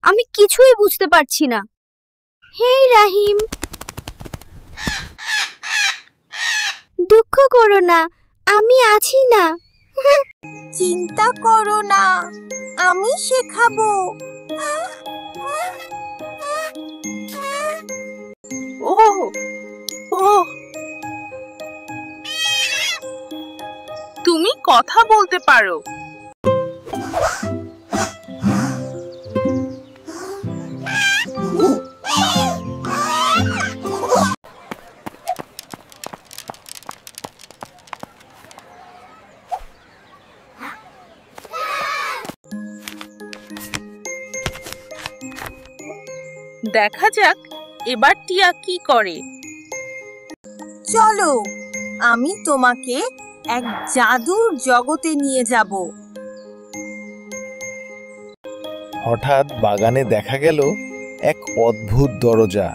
আমি কিছুই বুঝতে পারছি না। হেই রাহিম, দুঃখ করো না, আমি আছি না। চিন্তা করো না, আমি শেখাবো। ওহ ওহ, তুমি কথা বলতে পারো। দেখা যাক এবার টিয়া কি করে। চলো, আমি তোমাকে এক জাদুর জগতে নিয়ে যাব। হঠাৎ বাগানে দেখা গেল এক অদ্ভুত দরজা।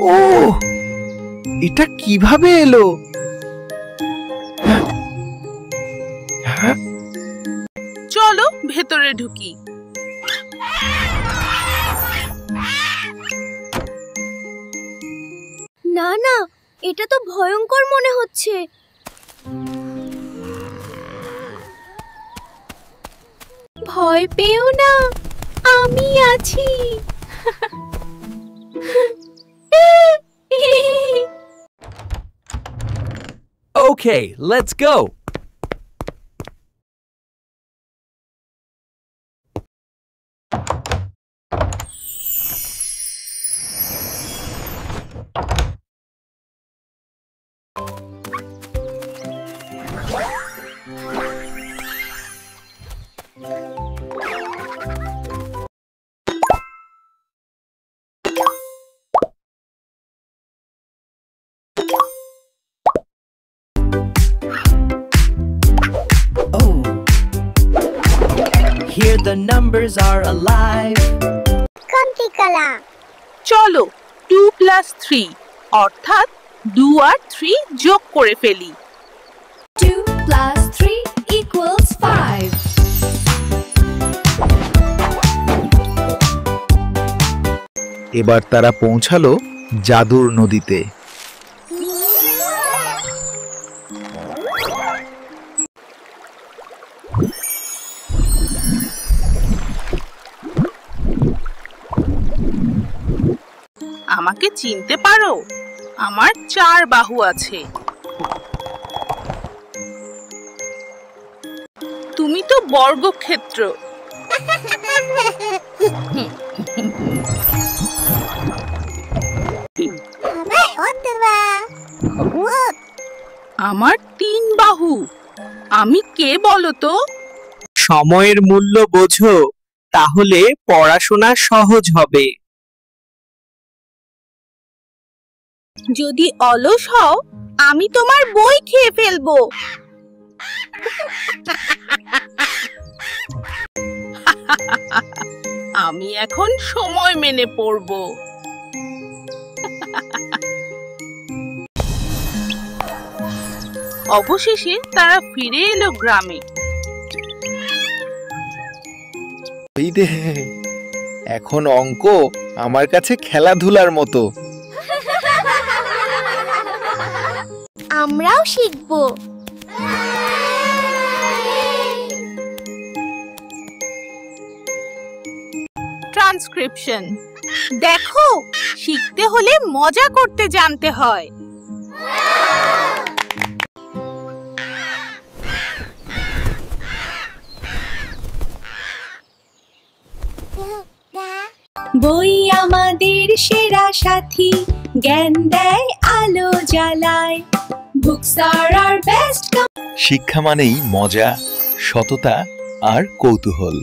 ওহ, এটা কিভাবে এলো? চলো ভেতরে ঢুকি। না না, এটা তো ভয়ঙ্কর মনে হচ্ছে। ভয় পেও না, আমি আছি। Okay, let's go. Here the numbers are alive. কন্টিকলা। চলো 2 + 3 অর্থাৎ 2 আর 3 যোগ করে ফেলি। 2 + 3 = 5. এবার তারা পৌঁছালো জাদুর নদীতে। আমাকে চিনতে পারো? আমার 4 বাহু আছে। তুমি তো বর্গক্ষেত্র। আমার 3 বাহু। আমি কে বলো তো? সময়ের মূল্য বোঝো, তাহলে পড়াশোনা সহজ হবে। যদি অলস হও, আমি তোমার বই খেয়ে ফেলবো। আমি এখন সময় মেনে পড়বো। অবশেষে তারা ফিরে এলো গ্রামে। এই রে, এখন অঙ্ক আমার কাছে খেলাধুলার মতো। আমরাও শিখবো। ট্রান্সক্রিপশন। দেখো, শিখতে হলে মজা করতে জানতে হয়। বই আমাদের সেরা সাথী, জ্ঞান দেয়, আলো জ্বালায়। Books are our best. শিক্ষা মানেই মজা, সততা আর কৌতূহল।